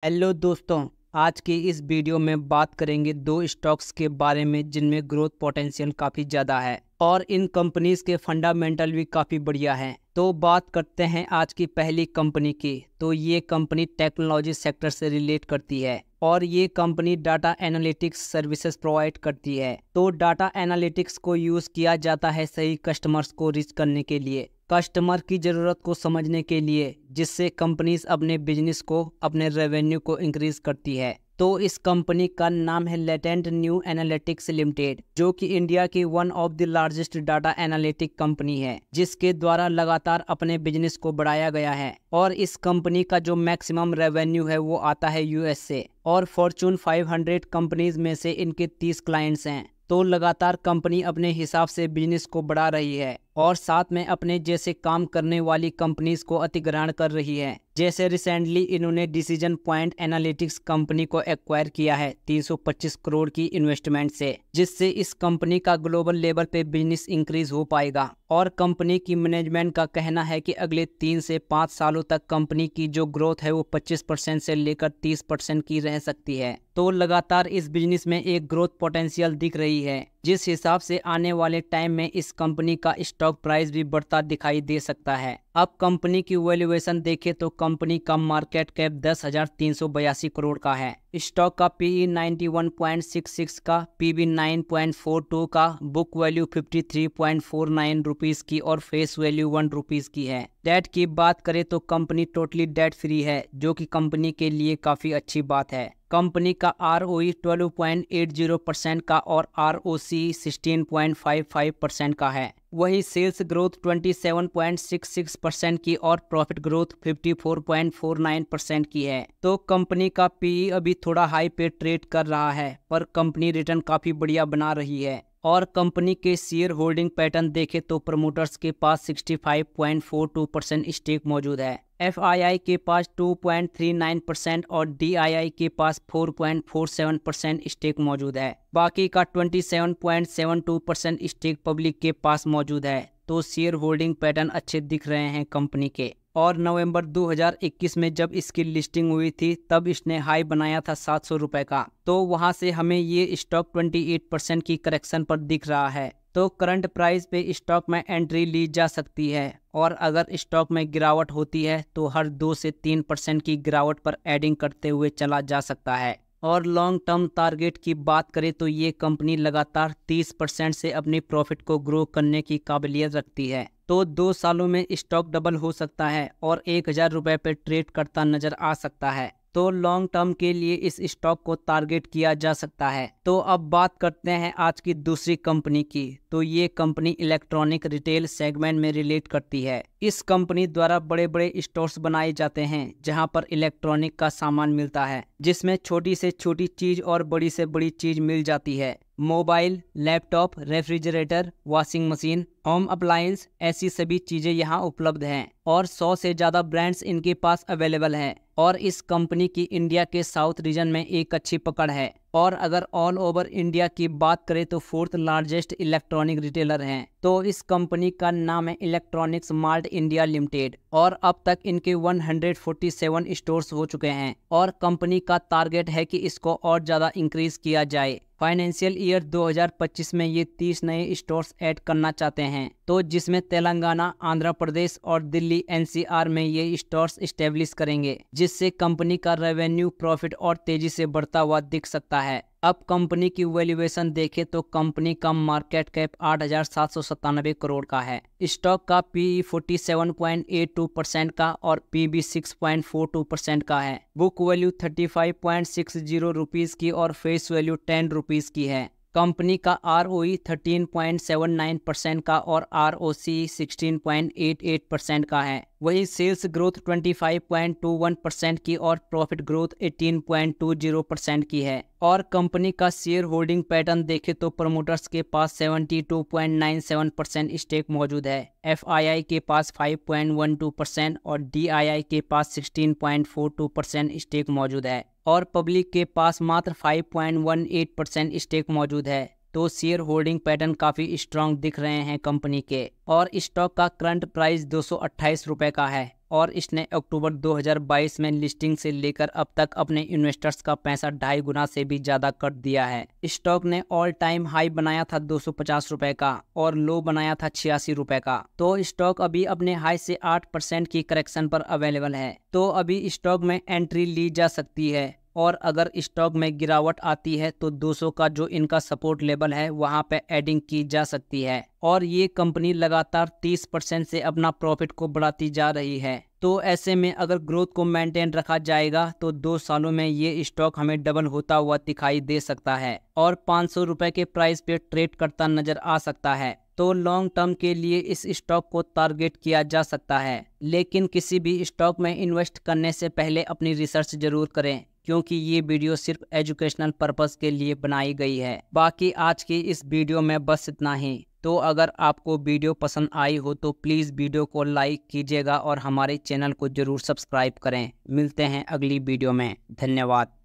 Hello दोस्तों, आज की इस वीडियो में बात करेंगे दो स्टॉक्स के बारे में जिनमें ग्रोथ पोटेंशियल काफ़ी ज़्यादा है और इन कंपनीज के फंडामेंटल भी काफ़ी बढ़िया हैं। तो बात करते हैं आज की पहली कंपनी की। तो ये कंपनी टेक्नोलॉजी सेक्टर से रिलेट करती है और ये company data analytics services provide करती है। तो डाटा एनालिटिक्स को यूज़ किया जाता है सही कस्टमर्स को रीच करने के लिए, कस्टमर की ज़रूरत को समझने के लिए, जिससे कंपनीज अपने बिजनेस को, अपने रेवेन्यू को इंक्रीज करती है। तो इस कंपनी का नाम है लेटेंट न्यू एनालिटिक्स लिमिटेड, जो कि इंडिया की one of the largest data analytic company है, जिसके द्वारा लगातार अपने बिजनेस को बढ़ाया गया है। और इस कंपनी का जो मैक्सिमम रेवेन्यू है वो आता है यूएस से, और फॉर्चून 500 कंपनीज में से इनके 30 क्लाइंट्स हैं। तो लगातार कंपनी अपने हिसाब से बिजनेस को बढ़ा रही है और साथ में अपने जैसे काम करने वाली कंपनीज को अधिग्रहण कर रही है। जैसे रिसेंटली इन्होंने डिसीजन पॉइंट एनालिटिक्स कंपनी को एक्वायर किया है 325 करोड़ की इन्वेस्टमेंट से, जिससे इस कंपनी का ग्लोबल लेवल पे बिजनेस इंक्रीज हो पाएगा। और कंपनी की मैनेजमेंट का कहना है कि अगले 3 से 5 सालों तक कंपनी की जो ग्रोथ है वो 25% से लेकर 30% की रह सकती है। तो लगातार इस बिजनेस में एक ग्रोथ पोटेंशियल दिख रही है, जिस हिसाब से आने वाले टाइम में इस कंपनी का स्टॉक प्राइस भी बढ़ता दिखाई दे सकता है। अब कंपनी की वैल्यूएशन देखें तो कंपनी का मार्केट कैप 10,382 करोड़ का है। स्टॉक का पीई 91.66 का, पीबी 9.42 का, बुक वैल्यू 53.49 रुपीस की और फेस वैल्यू 1 रुपीस की है। डेट की बात करें तो कंपनी टोटली डेट फ्री है, जो कि कंपनी के लिए काफ़ी अच्छी बात है। कंपनी का ROE 12.80% का और ROC 16.55% का है। वही सेल्स ग्रोथ 27.66% की और प्रॉफिट ग्रोथ 54.49% की है। तो कंपनी का पीई अभी थोड़ा हाई पे ट्रेड कर रहा है, पर कंपनी रिटर्न काफ़ी बढ़िया बना रही है। और कंपनी के शेयर होल्डिंग पैटर्न देखें तो प्रमोटर्स के पास 65.42% स्टेक मौजूद है, FII के पास 2.39% और DII के पास 4.47% स्टेक मौजूद है। बाकी का 27.72% स्टेक पब्लिक के पास मौजूद है। तो शेयर होल्डिंग पैटर्न अच्छे दिख रहे हैं कंपनी के। और नवंबर 2021 में जब इसकी लिस्टिंग हुई थी तब इसने हाई बनाया था 700 रुपये का। तो वहां से हमें ये स्टॉक 28% की करेक्शन पर दिख रहा है। तो करंट प्राइस पे स्टॉक में एंट्री ली जा सकती है, और अगर स्टॉक में गिरावट होती है तो हर 2 से 3% की गिरावट पर एडिंग करते हुए चला जा सकता है। और लॉन्ग टर्म टारगेट की बात करें तो ये कंपनी लगातार 30% से अपनी प्रॉफिट को ग्रो करने की काबिलियत रखती है। तो 2 सालों में स्टॉक डबल हो सकता है और 1,000 रुपये पर ट्रेड करता नजर आ सकता है। तो लॉन्ग टर्म के लिए इस स्टॉक को टारगेट किया जा सकता है। तो अब बात करते हैं आज की दूसरी कंपनी की। तो ये कंपनी इलेक्ट्रॉनिक रिटेल सेगमेंट में रिलेट करती है। इस कंपनी द्वारा बड़े बड़े स्टोर्स बनाए जाते हैं जहां पर इलेक्ट्रॉनिक का सामान मिलता है, जिसमें छोटी से छोटी चीज और बड़ी से बड़ी चीज मिल जाती है। Mobile, laptop, refrigerator, washing machine, home appliance, ऐसी सभी चीजें यहाँ उपलब्ध हैं और 100 से ज़्यादा ब्रांड्स इनके पास अवेलेबल हैं। और इस कंपनी की इंडिया के साउथ रीजन में एक अच्छी पकड़ है। और अगर ऑल ओवर इंडिया की बात करें तो 4th लार्जेस्ट इलेक्ट्रॉनिक रिटेलर हैं। तो इस कंपनी का नाम है इलेक्ट्रॉनिक्स मार्ट इंडिया लिमिटेड, और अब तक इनके 147 स्टोर्स हो चुके हैं और कंपनी का टारगेट है कि इसको और ज़्यादा इंक्रीज किया जाए। फाइनेंशियल ईयर 2025 में ये 30 नए स्टोर्स ऐड करना चाहते हैं, तो जिसमें तेलंगाना, आंध्र प्रदेश और दिल्ली NCR में ये स्टोर्स इस्टेब्लिश करेंगे, जिससे कंपनी का रेवेन्यू, प्रॉफिट और तेजी से बढ़ता हुआ दिख सकता है। अब कंपनी की वैल्यूएशन देखें तो कंपनी का मार्केट कैप 8,797 करोड़ का है। स्टॉक का पीई 47.82% का और पीबी 6.42% का है। बुक वैल्यू 35.60 रुपीस की और फेस वैल्यू 10 रुपीस की है। कंपनी का ROE 13.79% का और ROC 16.88% का है। वही सेल्स ग्रोथ 25.21% की और प्रॉफिट ग्रोथ 18.20% की है। और कंपनी का शेयर होल्डिंग पैटर्न देखें तो प्रमोटर्स के पास 72.97% स्टेक मौजूद है, FII के पास 5.12% और DII के पास 16.42% स्टेक मौजूद है और पब्लिक के पास मात्र 5.18% स्टेक मौजूद है। तो शेयर होल्डिंग पैटर्न काफ़ी स्ट्रांग दिख रहे हैं कंपनी के। और स्टॉक का करंट प्राइस 228 रुपये का है और इसने अक्टूबर 2022 में लिस्टिंग से लेकर अब तक अपने इन्वेस्टर्स का पैसा 2.5 गुना से भी ज़्यादा कट दिया है। स्टॉक ने ऑल टाइम हाई बनाया था 250 रुपये का और लो बनाया था 86 रुपये का। तो स्टॉक अभी अपने हाई से 8% की करेक्शन पर अवेलेबल है, तो अभी स्टॉक में एंट्री ली जा सकती है। और अगर स्टॉक में गिरावट आती है तो 200 का जो इनका सपोर्ट लेवल है वहां पे एडिंग की जा सकती है। और ये कंपनी लगातार 30% से अपना प्रॉफिट को बढ़ाती जा रही है। तो ऐसे में अगर ग्रोथ को मेंटेन रखा जाएगा तो 2 सालों में ये स्टॉक हमें डबल होता हुआ दिखाई दे सकता है और 500 रुपये के प्राइस पे ट्रेड करता नजर आ सकता है। तो लॉन्ग टर्म के लिए इस स्टॉक को टारगेट किया जा सकता है, लेकिन किसी भी स्टॉक में इन्वेस्ट करने से पहले अपनी रिसर्च जरूर करें, क्योंकि ये वीडियो सिर्फ एजुकेशनल पर्पस के लिए बनाई गई है। बाकी आज की इस वीडियो में बस इतना ही। तो अगर आपको वीडियो पसंद आई हो तो प्लीज़ वीडियो को लाइक कीजिएगा और हमारे चैनल को जरूर सब्सक्राइब करें। मिलते हैं अगली वीडियो में। धन्यवाद।